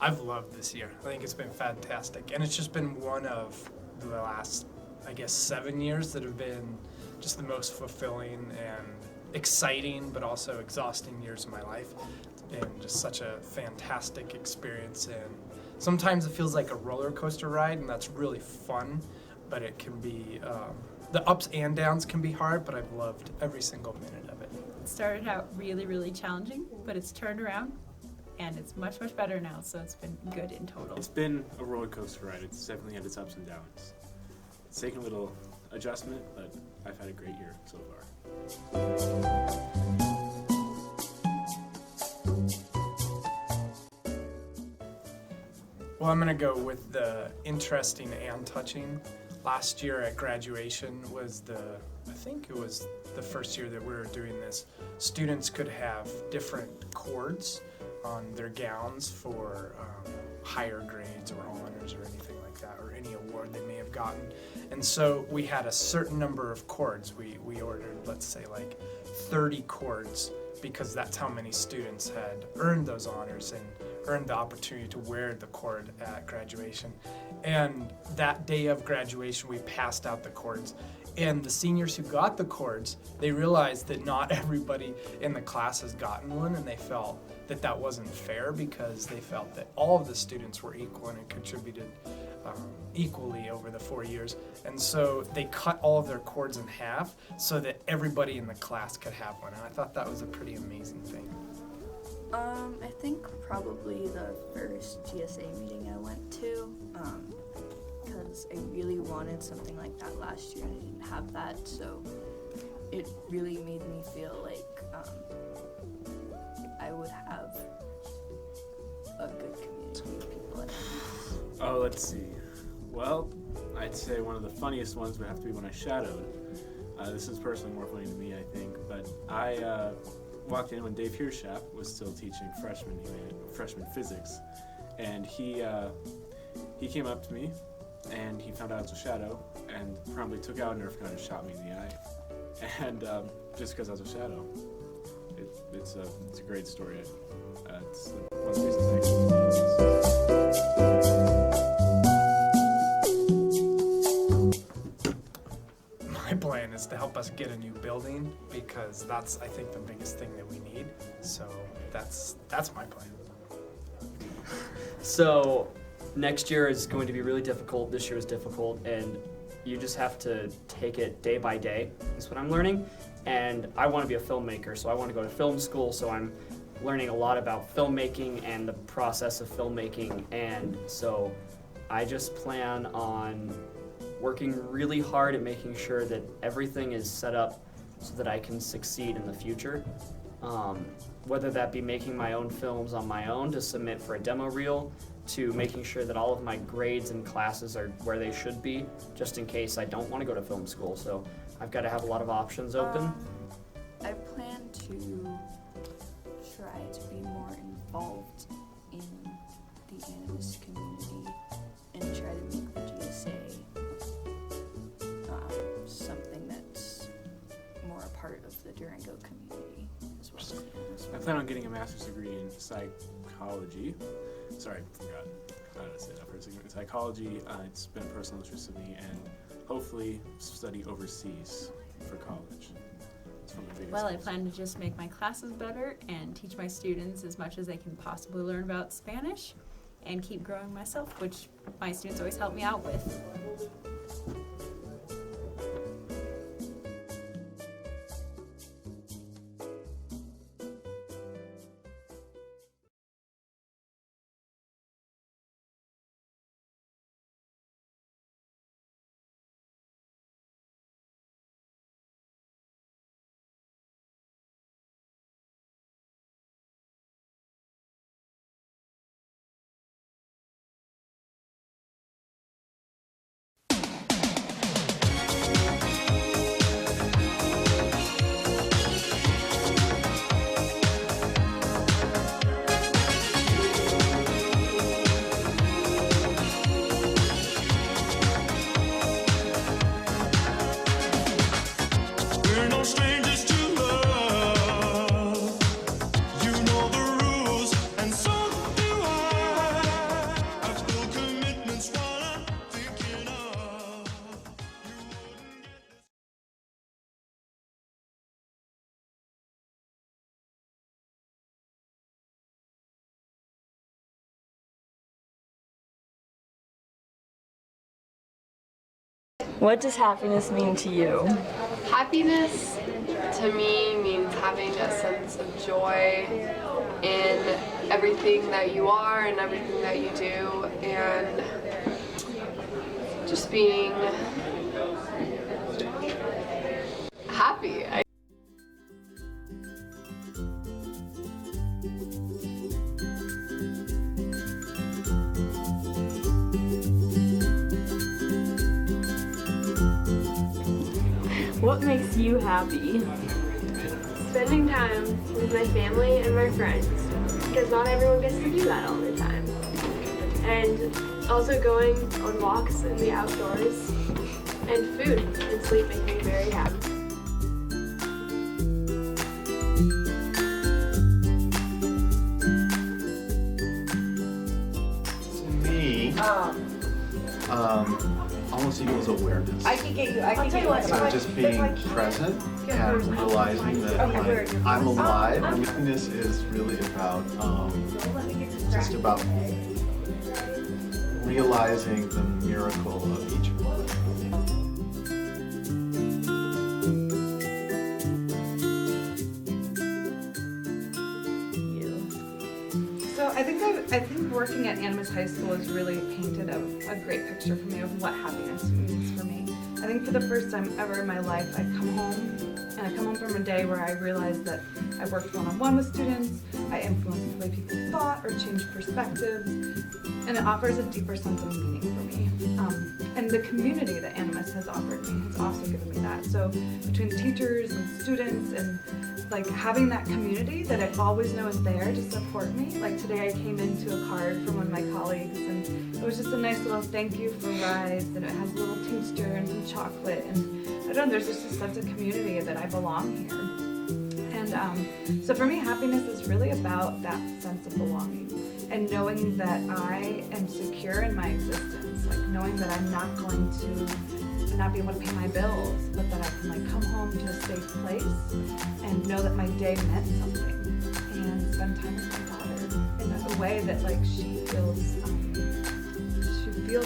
I've loved this year. I think it's been fantastic. And it's just been one of the last, I guess, 7 years that have been just the most fulfilling and exciting, but also exhausting years of my life. It's been just such a fantastic experience. And sometimes it feels like a roller coaster ride, and that's really fun, but it can be, the ups and downs can be hard, but I've loved every single minute of it. It started out really, really challenging, but it's turned around. And it's much, much better now, so it's been good in total. It's been a roller coaster ride. It's definitely had its ups and downs. It's taken a little adjustment, but I've had a great year so far. Well, I'm going to go with the interesting and touching. Last year at graduation was I think it was the first year that we were doing this. Students could have different cords on their gowns for higher grades or honors or anything like that, or any award they may have gotten. And so we had a certain number of cords. We ordered, let's say, like 30 cords, because that's how many students had earned those honors and earned the opportunity to wear the cord at graduation. And that day of graduation, we passed out the cords. And the seniors who got the cords, they realized that not everybody in the class has gotten one, and they felt that that wasn't fair, because they felt that all of the students were equal and contributed equally over the 4 years. And so they cut all of their cords in half so that everybody in the class could have one. And I thought that was a pretty amazing thing. I think probably the first GSA meeting I went to, because I really wanted something like that last year and I didn't have that, so it really made me feel like I would have a good community of people at home. Oh, let's see. Well, I'd say one of the funniest ones would have to be when I shadowed. This is personally more funny to me, I think, but I walked in when Dave Hirschap was still teaching freshman physics, and he came up to me and he found out I was a shadow and promptly took out a Nerf gun and shot me in the eye, and just because I was a shadow. It's a great story. It's one of the reasons I actually. My plan is to help us get a new building, because that's, I think, the biggest thing that we need. So that's my plan. So next year is going to be really difficult. This year is difficult, and you just have to take it day by day. That's what I'm learning. And I want to be a filmmaker, so I want to go to film school, so I'm learning a lot about filmmaking and the process of filmmaking. And so I just plan on working really hard at making sure that everything is set up so that I can succeed in the future. Whether that be making my own films on my own to submit for a demo reel, to making sure that all of my grades and classes are where they should be, just in case I don't want to go to film school. So I've got to have a lot of options open. I plan to try to be more involved in the Animist community and try to make the GSA something that's more a part of the Durango community as well. I plan on getting a master's degree in psychology. Sorry, forgot how to say that for a second. Psychology, it's been a personal interest of me, and hopefully study overseas for college. It's one of the biggest Well, I goals. plan to just make my classes better and teach my students as much as they can possibly learn about Spanish, and keep growing myself, which my students always help me out with. What does happiness mean to you? Happiness to me means having a sense of joy in everything that you are and everything that you do, and just being happy. What makes you happy? Spending time with my family and my friends, because not everyone gets to do that all the time. And also going on walks in the outdoors, and food and sleep make me very happy. To me, almost equals awareness. I can get you. I can get you. So just being present and realizing that I'm alive. Happiness is really about just about realizing the miracle of each one. So I think working at Animas High School has really painted a great picture for me of what happiness means for me. I think for the first time ever in my life, I come home from a day where I realized that I worked one-on-one with students, I influenced the way people thought or changed perspectives, and it offers a deeper sense of meaning for me. And the community that Animas has offered me has also given me that. So between teachers and students and like having that community that I always know is there to support me. Like today I came into a card from one of my colleagues and it was just a nice little thank you for rides, and it has a little tincture and some chocolate, and I don't know, there's just a sense of community that I belong here. And so for me, happiness is really about that sense of belonging and knowing that I am secure in my existence, like knowing that I'm not going to not be able to pay my bills, but that I can like come home to a safe place and know that my day meant something, and spend time with my daughter in a way that like she feels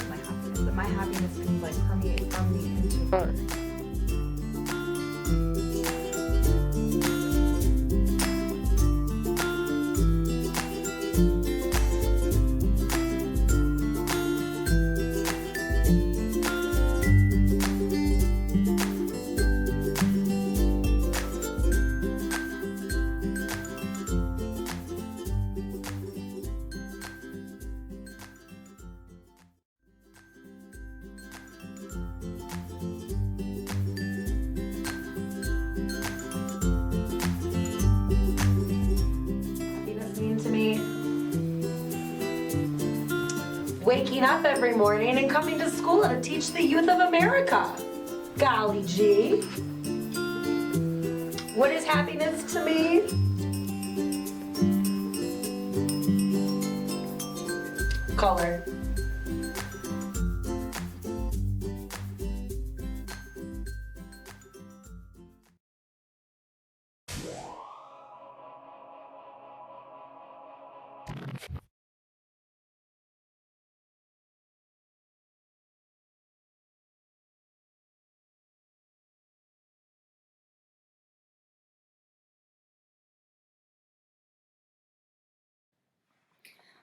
my happiness, that my happiness can like permeate from me into her. Waking up every morning and coming to school to teach the youth of America. Golly gee. What is happiness to me? Color.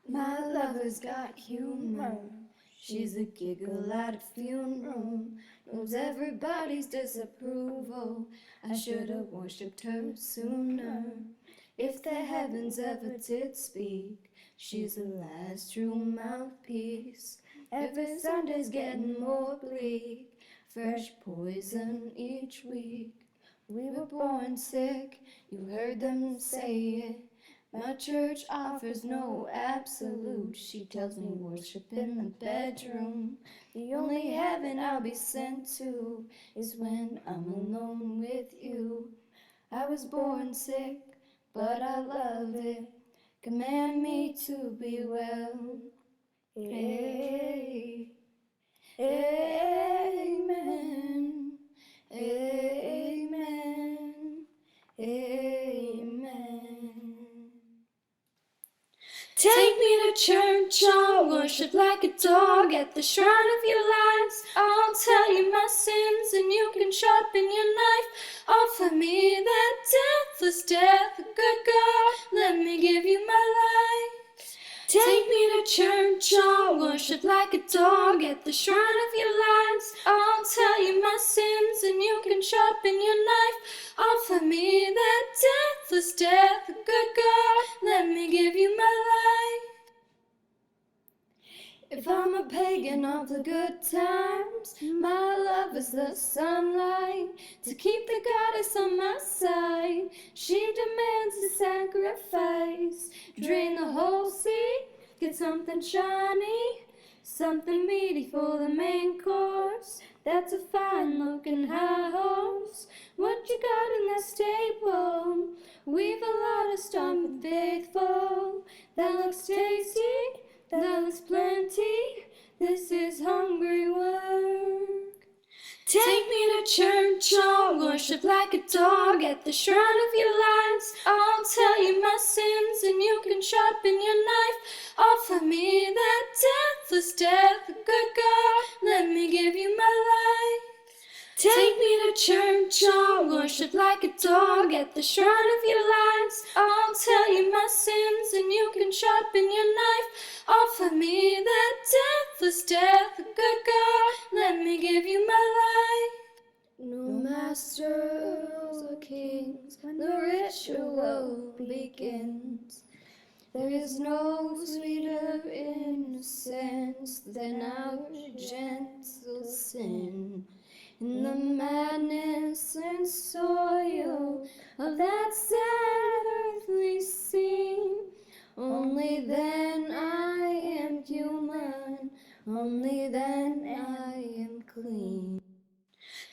My lover's got humor. She's a giggle at a funeral. Knows everybody's disapproval. I should have worshipped her sooner. If the heavens ever did speak, she's the last true mouthpiece. Every Sunday's getting more bleak. Fresh poison each week. We were born sick, you heard them say it. My church offers no absolute. She tells me worship in the bedroom. The only heaven I'll be sent to is when I'm alone with you. I was born sick, but I love it. Command me to be well. Hey, amen, amen, amen. Take me to church, I want worship like a dog at the shrine of your lies. I'll tell you my sins and you can sharpen your knife. Offer me that deathless death, good God, let me give you my life. Take me to church, I'll worship like a dog at the shrine of your lies. I'll tell you my sins and you can sharpen your knife. Offer me that deathless death, good God, let me give you my life. If I'm a pagan of the good times, my love is the sunlight. To keep the goddess on my side, she demands a sacrifice. Drain the whole sea, get something shiny, something meaty for the main course. That's a fine looking high horse. What you got in that stable? We've a lot of stuff and faithful. That looks tasty, that looks plenty. This is hungry work. Take me to church, I'll worship like a dog at the shrine of your lies. I'll tell you my sins and you can sharpen your knife. Offer me that deathless death, good God, let me give you my life. Take me to church, I'll worship like a dog at the shrine of your lies. I'll tell you my sins and you can sharpen your knife. Offer me that deathless death, good God, let me give you my life. No masters or kings when the ritual begins. There is no sweeter innocence than our gentle sin. In the madness and soil of that sad earthly scene, only then I am human, only then I am clean.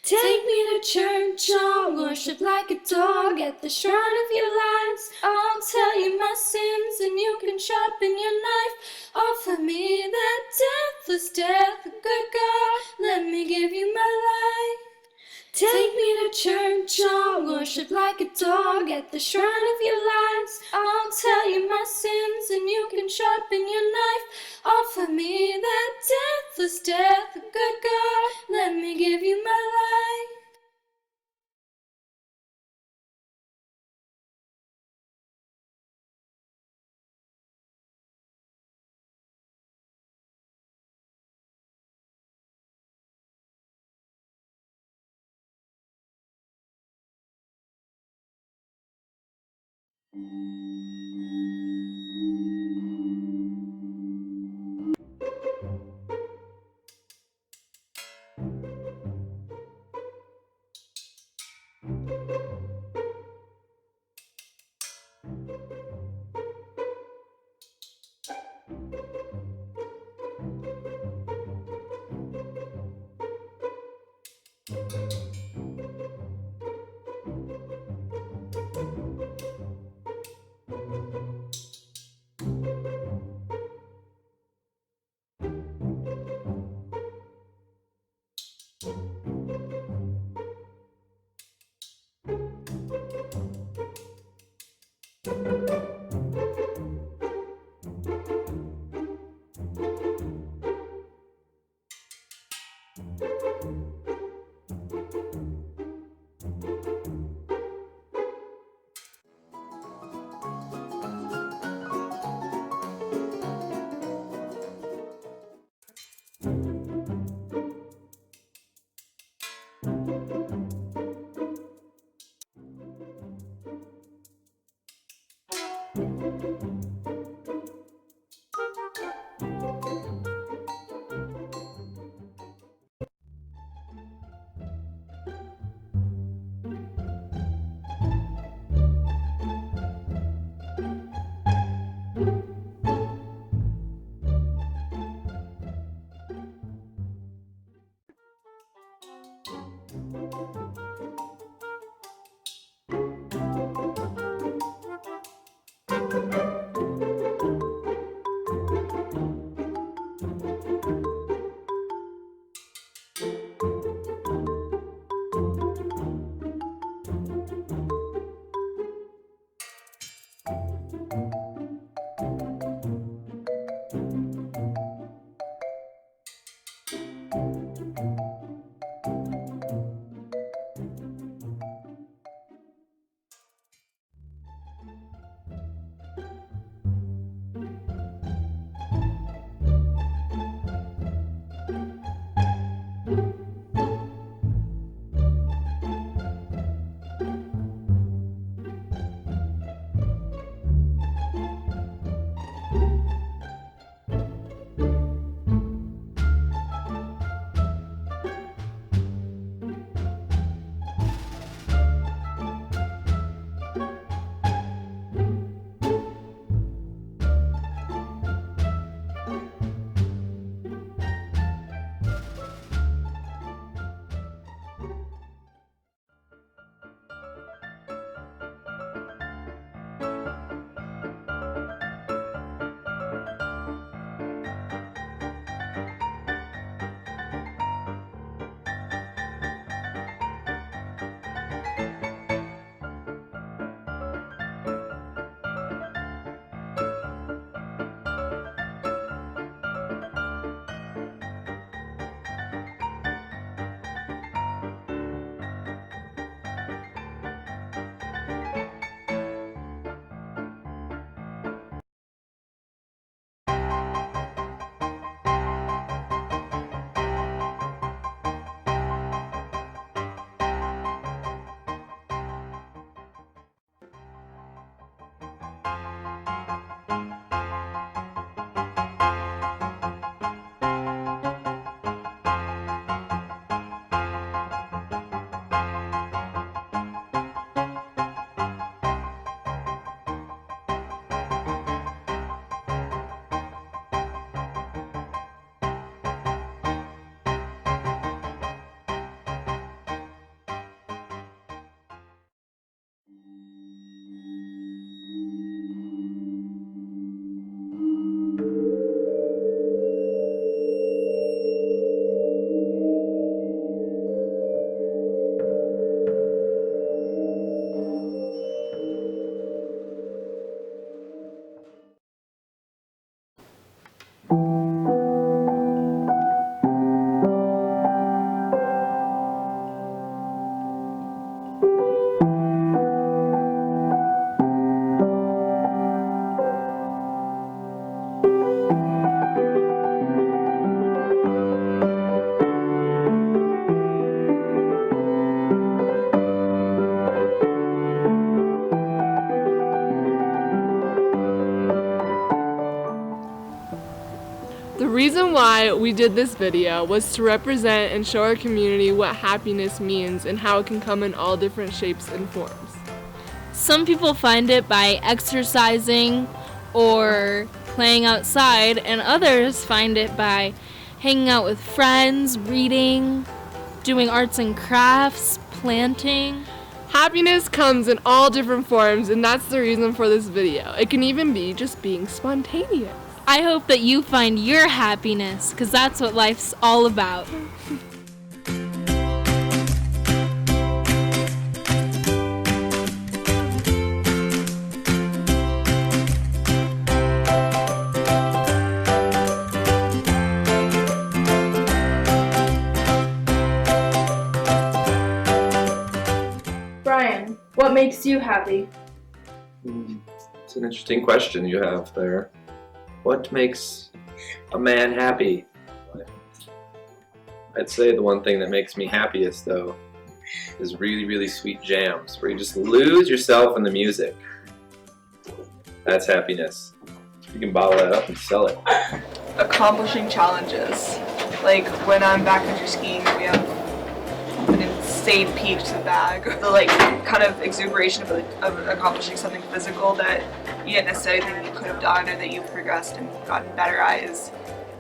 Take me to church, I'll worship like a dog at the shrine of your lies. I'll tell you my sins and you can sharpen your knife. Offer me that deathless death, good God, let me give you my life. Take me to church, I'll worship like a dog at the shrine of your lies. I'll tell you my sins and you can sharpen your knife. Offer me that deathless death, good God, let me give you my life. The reason why we did this video was to represent and show our community what happiness means and how it can come in all different shapes and forms. Some people find it by exercising or playing outside, and others find it by hanging out with friends, reading, doing arts and crafts, planting. Happiness comes in all different forms, and that's the reason for this video. It can even be just being spontaneous. I hope that you find your happiness, because that's what life's all about. Brian, what makes you happy? It's an interesting question you have there. What makes a man happy? I'd say the one thing that makes me happiest, though, is really, really sweet jams where you just lose yourself in the music. That's happiness. You can bottle that up and sell it. Accomplishing challenges. Like when I'm backcountry skiing, we have an insane peak to the bag. The kind of exuberation of accomplishing something physical that you didn't necessarily think you could have done or that you've progressed and gotten better at is,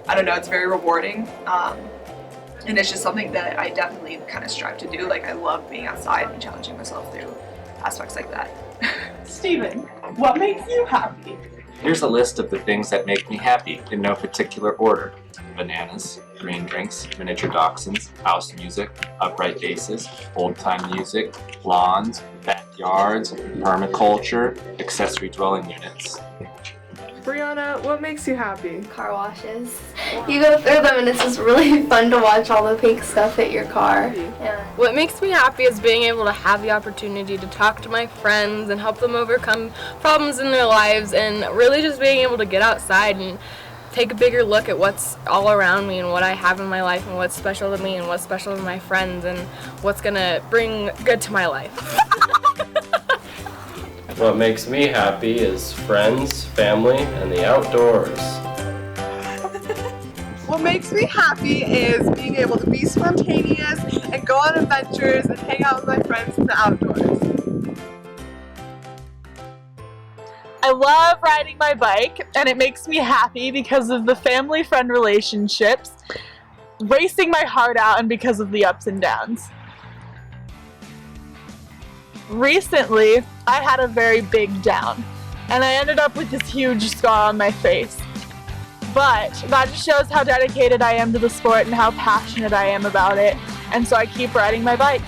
I don't know, it's very rewarding. And it's just something that I definitely kind of strive to do. Like I love being outside and challenging myself through aspects like that. Steven, what makes you happy? Here's a list of the things that make me happy in no particular order. Bananas, green drinks, miniature dachshunds, house music, upright basses, old-time music, lawns, backyards, permaculture, accessory dwelling units. Brianna, what makes you happy? Car washes. You go through them and it's just really fun to watch all the pink stuff hit your car. Yeah. What makes me happy is being able to have the opportunity to talk to my friends and help them overcome problems in their lives, and really just being able to get outside and take a bigger look at what's all around me and what I have in my life and what's special to me and what's special to my friends and what's gonna bring good to my life. What makes me happy is friends, family, and the outdoors. What makes me happy is being able to be spontaneous and go on adventures and hang out with my friends in the outdoors. I love riding my bike, and it makes me happy because of the family-friend relationships, racing my heart out, and because of the ups and downs. Recently, I had a very big down, and I ended up with this huge scar on my face. But that just shows how dedicated I am to the sport and how passionate I am about it, and so I keep riding my bike.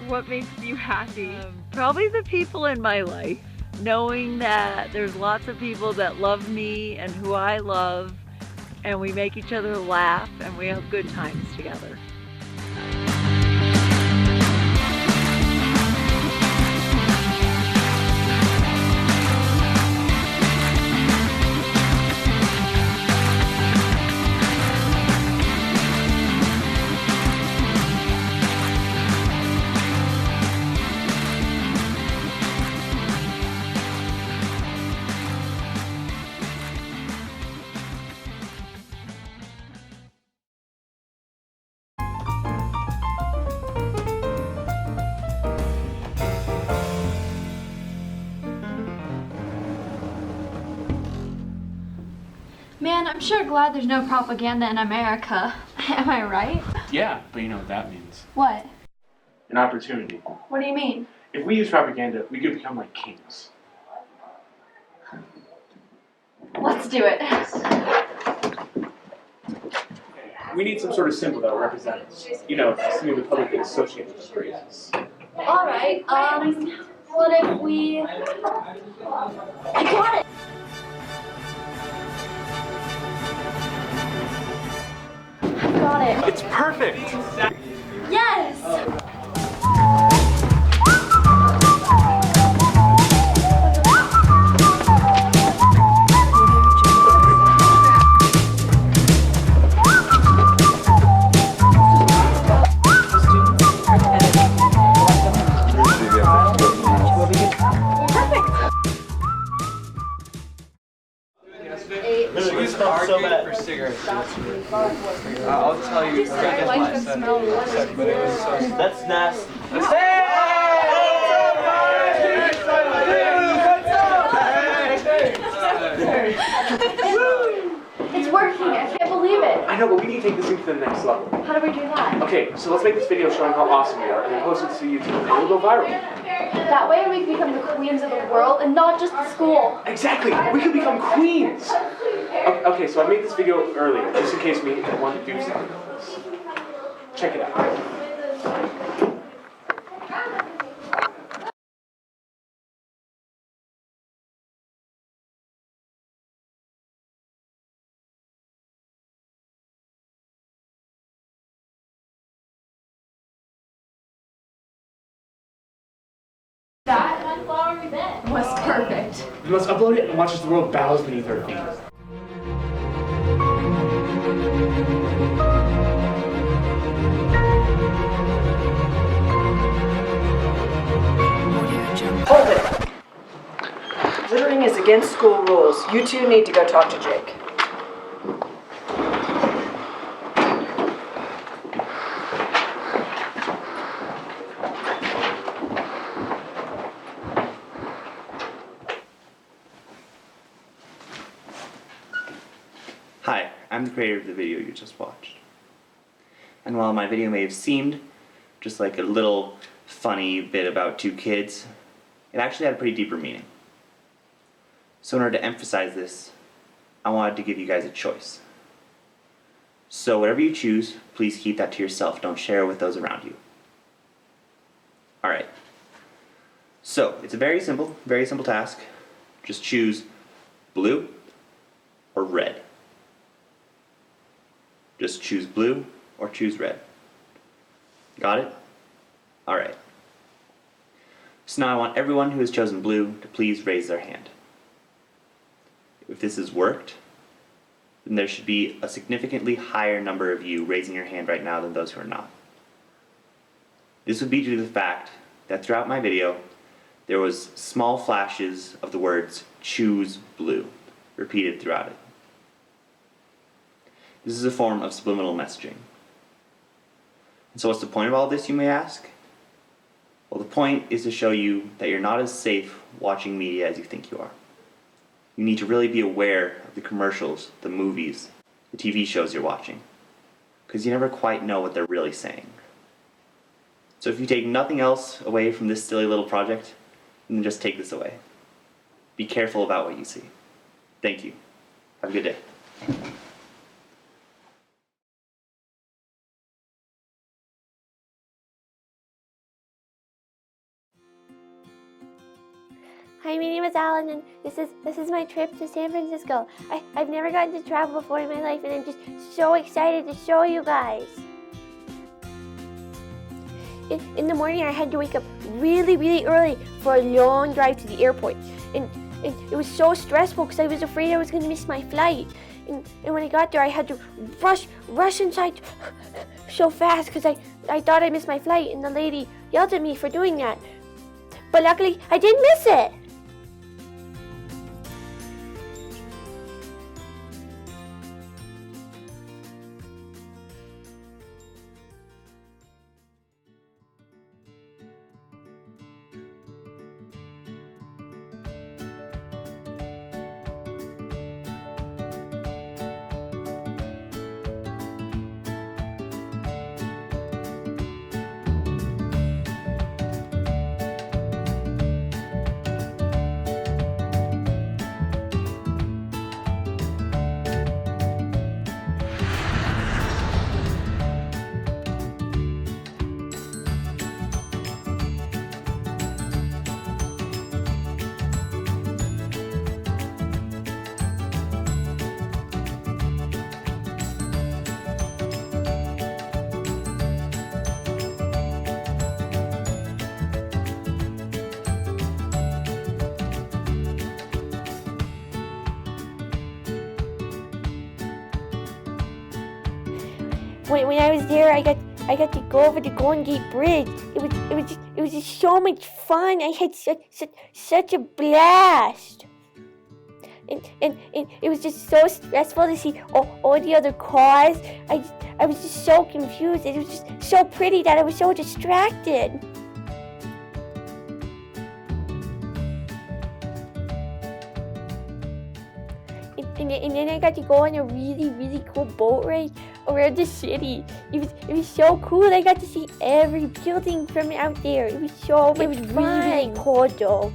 What makes you happy? Probably the people in my life. Knowing that there's lots of people that love me and who I love, and we make each other laugh and we have good times together. Man, I'm sure glad there's no propaganda in America. Am I right? Yeah, but you know what that means. What? An opportunity. What do you mean? If we use propaganda, we could become like kings. Let's do it. We need some sort of symbol that represents, you know, something the public can associate with the phrases. Alright, what if we... I got it! I got it. It's perfect! Yes! So bad. For cigarettes. I'll tell you. That's nasty. It's working. I can't believe it. I know, but we need to take this thing to the next level. How do we do that? Okay, so let's make this video showing how awesome we are and then post it to YouTube and it'll go viral. That way we can become the queens of the world and not just the school. Exactly! We can become queens! Okay, so I made this video earlier, just in case we want to do something on this. Check it out. That sunflower event was perfect. We must upload it and watch as the world bows beneath our feet. Hold it! Littering is against school rules. You two need to go talk to Jake. Hi, I'm the creator of the video you just watched. And while my video may have seemed just like a little funny bit about two kids, it actually had a pretty deeper meaning. So in order to emphasize this, I wanted to give you guys a choice. So whatever you choose, please keep that to yourself. Don't share it with those around you. Alright. So, it's a very simple task. Just choose blue or red. Just choose blue or choose red. Got it? Alright. So now I want everyone who has chosen blue to please raise their hand. If this has worked, then there should be a significantly higher number of you raising your hand right now than those who are not. This would be due to the fact that throughout my video, there was small flashes of the words "choose blue" repeated throughout it. This is a form of subliminal messaging. And so what's the point of all this, you may ask? Well, the point is to show you that you're not as safe watching media as you think you are. You need to really be aware of the commercials, the movies, the TV shows you're watching, because you never quite know what they're really saying. So if you take nothing else away from this silly little project, then just take this away. Be careful about what you see. Thank you. Have a good day. Hi, my name is Alan, and this is my trip to San Francisco. I've never gotten to travel before in my life, and I'm just so excited to show you guys. In the morning, I had to wake up really, really early for a long drive to the airport, and it was so stressful because I was afraid I was going to miss my flight. And when I got there, I had to rush inside so fast because I thought I missed my flight, and the lady yelled at me for doing that. But luckily, I didn't miss it. When I was there, I got to go over the Golden Gate Bridge. It was just so much fun. I had such a blast. And it was just so stressful to see all the other cars. I was just so confused. It was just so pretty that I was so distracted. And then I got to go on a really, really cool boat ride around the city. It was so cool. I got to see every building from out there. It was so much fun. It was really, really cool though.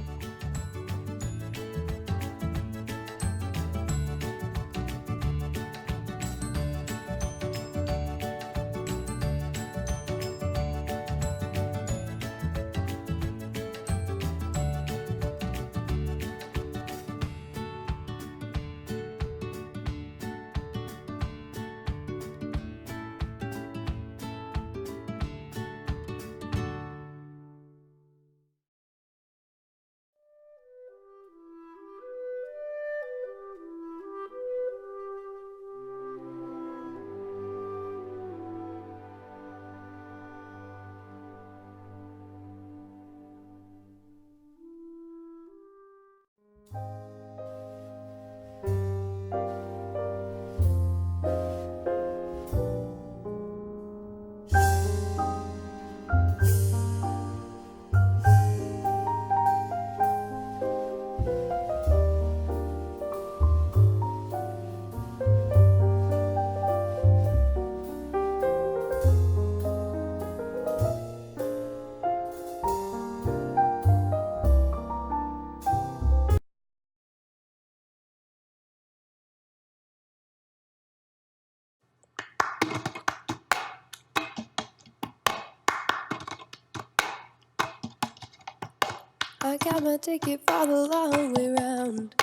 I got my ticket for the long way round.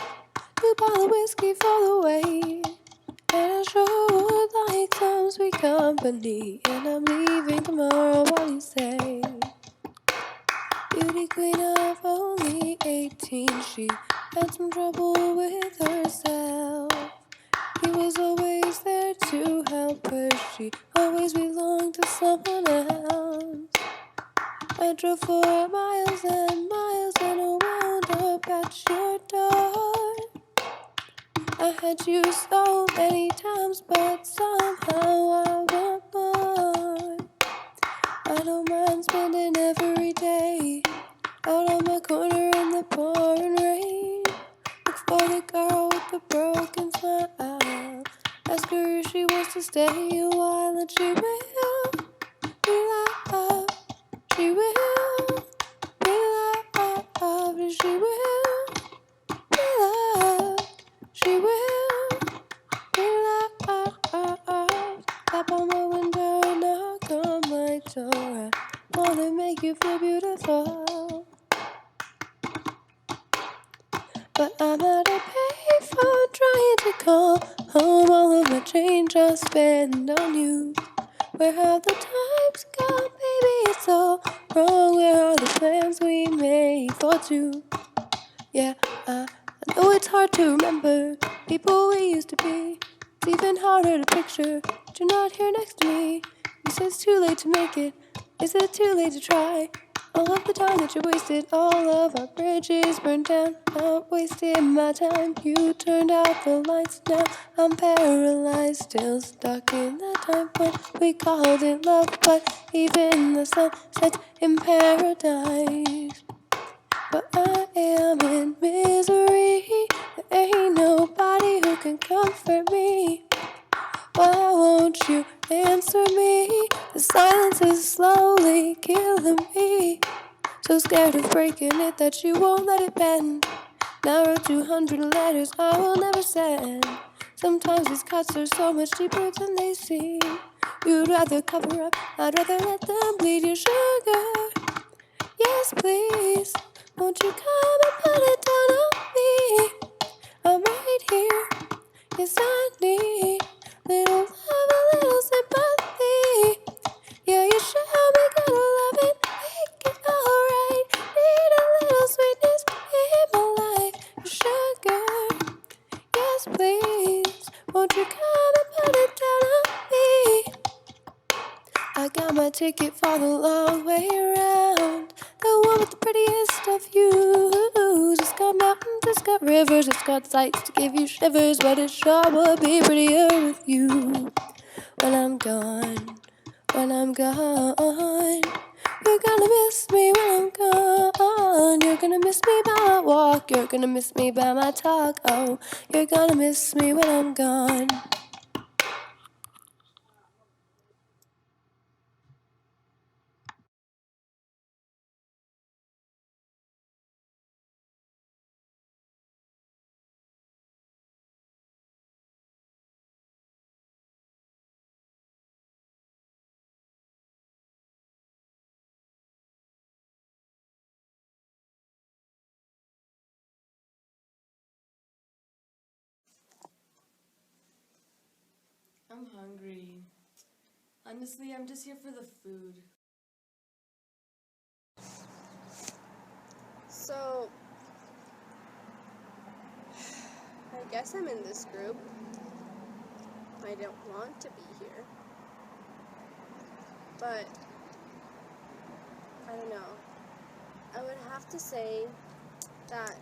2 bottle of whiskey for the way. And I sure would like some sweet company. And I'm leaving tomorrow, what do you say? You beauty queen of only 18. She had some trouble with herself. He was always there to help her. She always belonged to someone else. I drove 4 miles and miles and I wound up at your door. I had you so many times, but somehow I want more. I don't mind spending every day out on my corner in the pouring rain. Look for the girl with the broken smile. Ask her if she wants to stay a while, and she will. Be love, she will. Be love, and she will. Be love, she will. Be love. Tap on my window, knock on my door. I wanna make you feel beautiful. But I'm at a payphone trying to call home. All of my change I spend on you. Where have the times gone, baby? It's all wrong. Where are the plans we made for two? Yeah, I know it's hard to remember people we used to be. It's even harder to picture that you're not here next to me. You said it's too late to make it. Is it too late to try? All of the time that you wasted, all of our bridges burned down. I wasted my time, you turned out the lights. Now I'm paralyzed, still stuck in that time when we called it love. But even the sun sets in paradise. But I am in misery. There ain't nobody who can comfort me. Why won't you answer me? The silence is slowly killing me. So scared of breaking it that you won't let it bend. Now I wrote 200 letters I will never send. Sometimes these cuts are so much deeper than they seem. You'd rather cover up, I'd rather let them bleed your sugar. Yes, please, won't you come and put it down on me? I'm right here, yes I need little love, a little sympathy. Yeah, you show me good love and make it alright. Need a little sweetness in my life, sugar. Yes, please, won't you come and put it down on me? I got my ticket for the long way around. The one with the prettiest of views. It's got mountains, it's got rivers, it's got sights to give you shivers. But it sure would be prettier with you. When I'm gone, when I'm gone. You're gonna miss me when I'm gone. You're gonna miss me by my walk. You're gonna miss me by my talk. Oh, you're gonna miss me when I'm gone. I'm hungry. Honestly, I'm just here for the food. So, I guess I'm in this group. I don't want to be here. But, I don't know. I would have to say that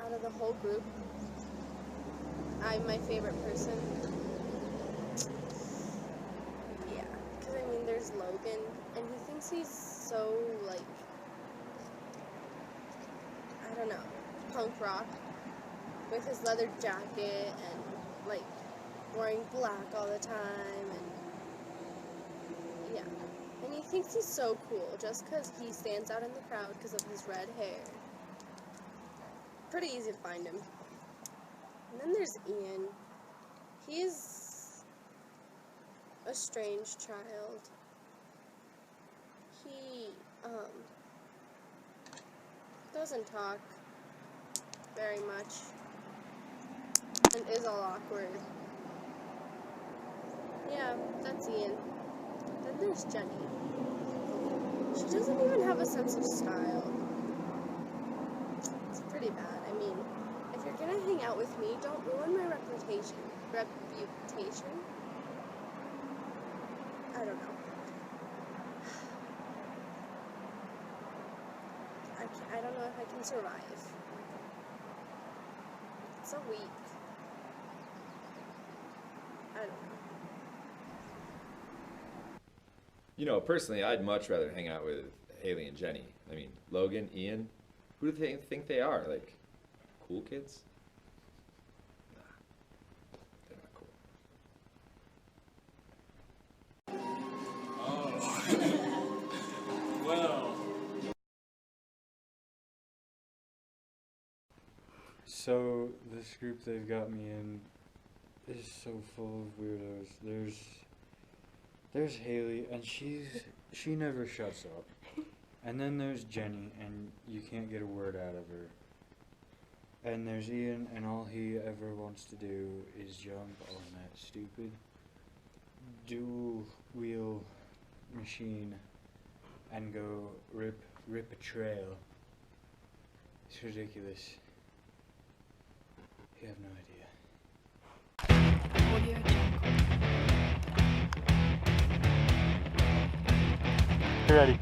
out of the whole group, I'm my favorite person. Yeah, because I mean, there's Logan, and he thinks he's so, like, I don't know, punk rock, with his leather jacket and, like, wearing black all the time, and yeah. And he thinks he's so cool just because he stands out in the crowd because of his red hair. Pretty easy to find him. And then there's Ian. He's a strange child. He, doesn't talk very much and is all awkward. Yeah, that's Ian. Then there's Jenny. She doesn't even have a sense of style. It's pretty bad. I mean, if you're gonna hang out with me, don't ruin my reputation. Reputation? I don't know. I don't know if I can survive. It's so weak. I don't know. You know, personally, I'd much rather hang out with Haley and Jenny. I mean, Logan, Ian, who do they think they are? Like, cool kids? Nah, they're not cool. Oh. Well. So, this group they've got me in is so full of weirdos. There's Haley, and she never shuts up. And then there's Jenny, and you can't get a word out of her. And there's Ian, and all he ever wants to do is jump on that stupid dual wheel machine and go rip a trail. It's ridiculous. You have no idea. You ready?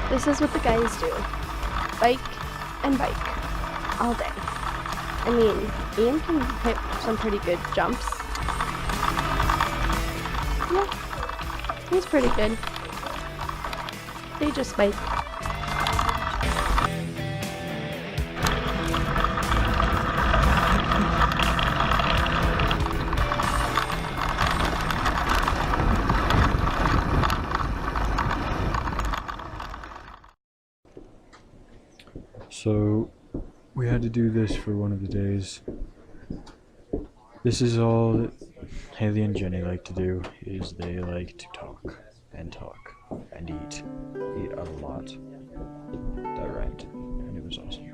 This is what the guys do. Bike and bike. All day. I mean, Ian can hit some pretty good jumps. Yeah, he's pretty good. They just bike. So, we had to do this for one of the days. This is all that Haley and Jenny like to do, is they like to talk and eat. Eat a lot. That rhymed, and it was awesome.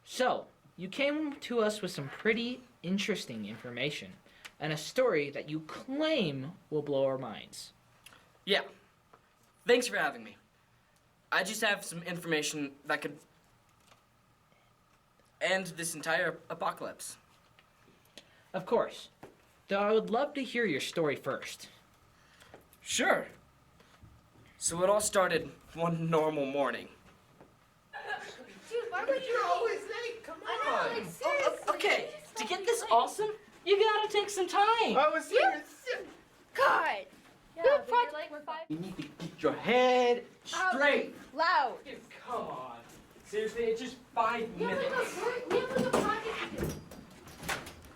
So, you came to us with some pretty interesting information and a story that you claim will blow our minds. Yeah. Thanks for having me. I just have some information that could end this entire apocalypse. Of course. Though I would love to hear your story first. Sure. So it all started one normal morning. Dude, why would you always late? Come on. Okay, to get this awesome, You gotta take some time. I was here. God. Yeah, You're but you're like 5. You need to keep your head straight. Loud. Dude, come on. Seriously, it's just 5 minutes. We have like a project.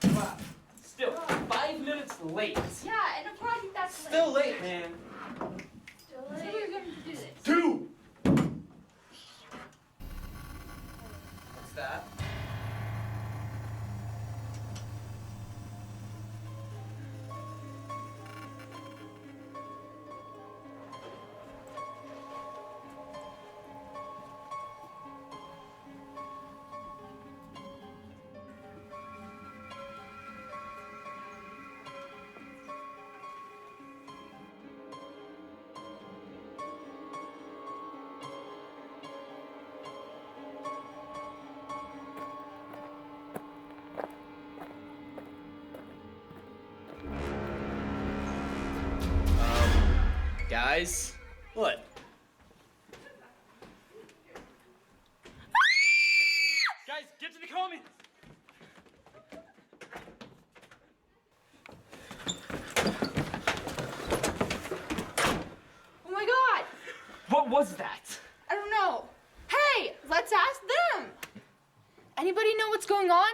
Wow. Still, 5 minutes late. Yeah, and a project that's Still late, man. Still late. So we're going to do this. 2. What's that? Guys? What? Guys, get to the comments! Oh my God. What was that? I don't know. Hey, let's ask them. Anybody know what's going on?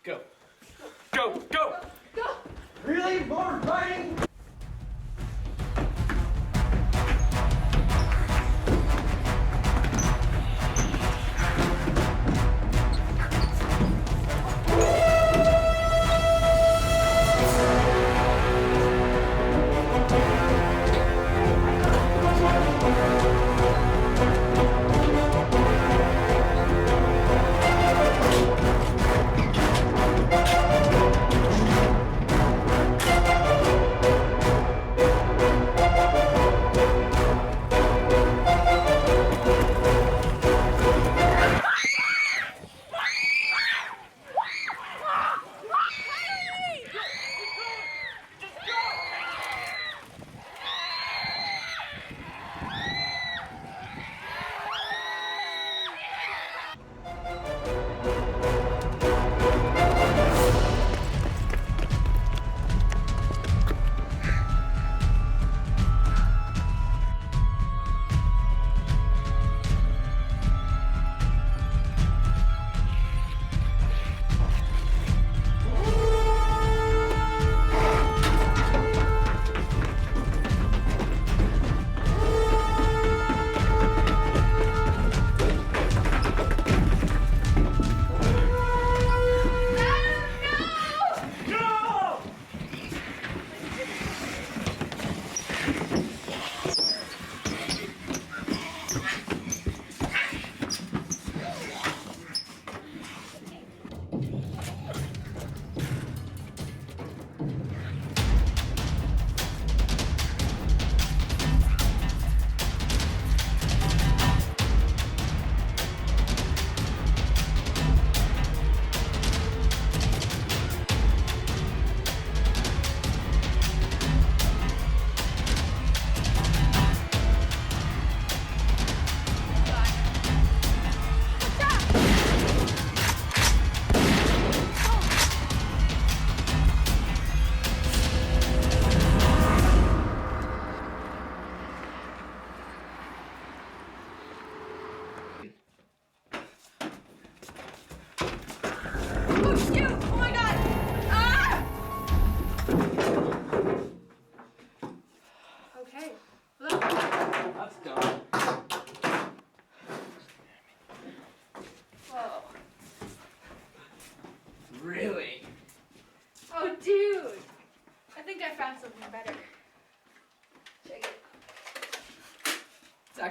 Go. Go, go! Go. Really? More writing?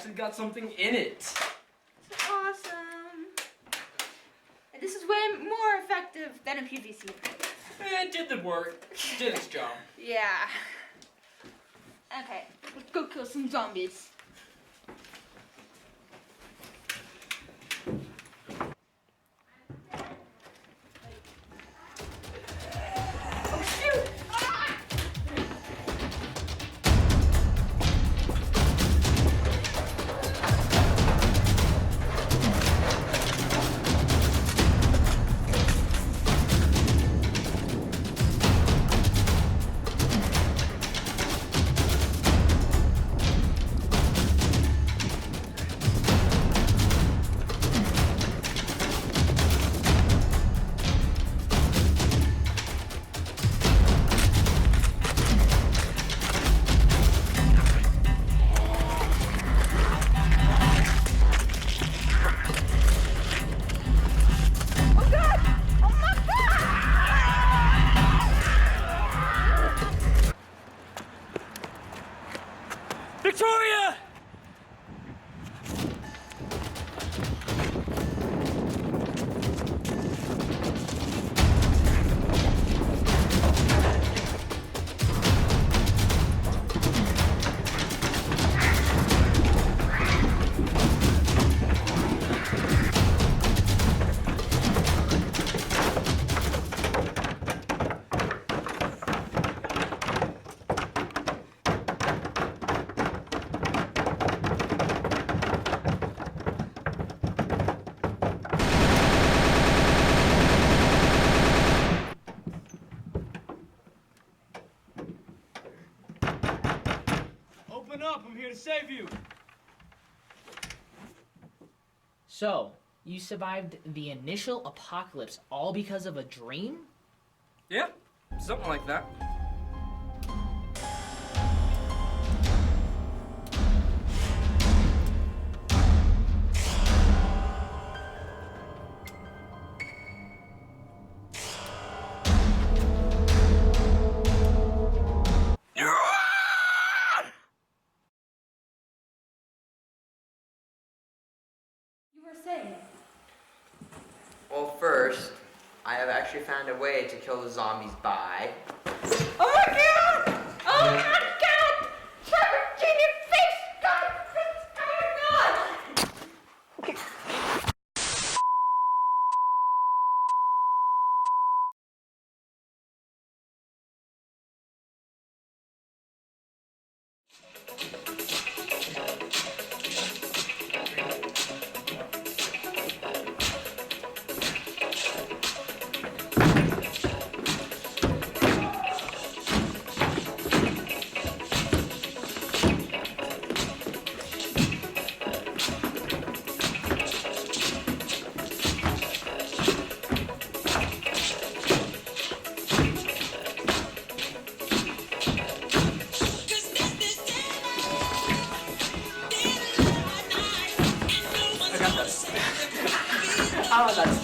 actually got something in it. Awesome. And this is way more effective than a PVC pipe. It did the work. Did its job. Yeah. Okay, let's go kill some zombies. So, you survived the initial apocalypse all because of a dream? Yeah, something like that. You were saying? Well, first, I have actually found a way to kill the zombies by... Oh my god! Oh my god! Trevor, in your face! God! Oh my god! Okay. Oh, that's...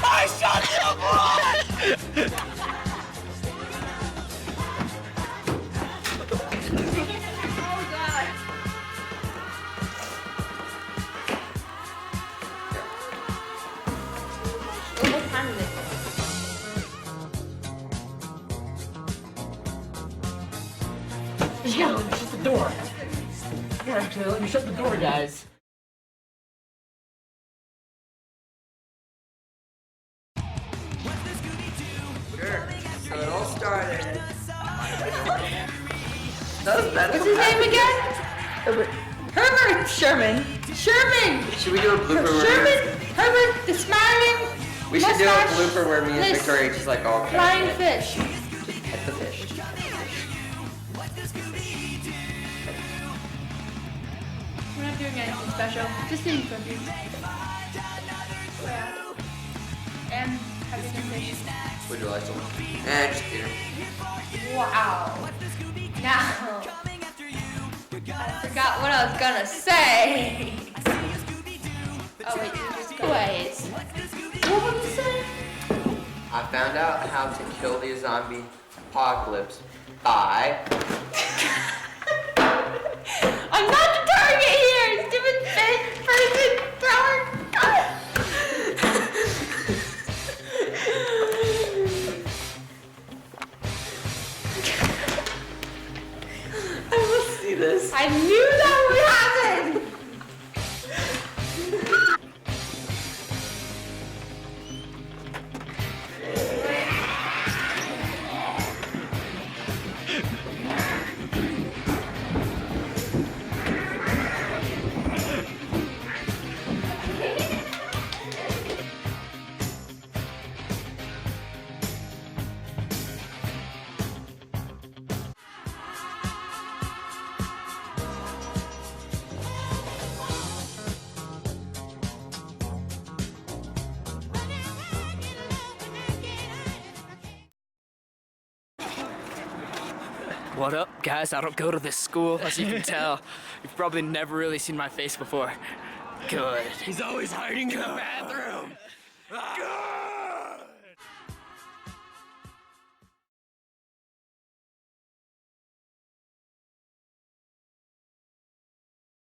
I shot someone! What time is it? Yeah, let me shut the door. Yeah, actually, let me shut the door, guys. Sure. So it all started... What's his name again? Herbert. Herbert Sherman. Sherman! Should we do a blooper where Sherman! Herbert, the smiling we should do a mustache, blooper where me and this Victoria just like all flying fish. hit the fish. We're not doing anything special. Just eating cookies. And having a fish. Would you like some? And just kidding. Wow. Now, I forgot what I was gonna say. Oh wait, you just quiet. What was you saying? I found out how to kill the zombie apocalypse by... I'm not the target here! Stupid fish person thrower! I will see this. I knew that would happen! What up, guys? I don't go to this school, as you can tell. You've probably never really seen my face before. Good. He's always hiding in the bathroom. Good.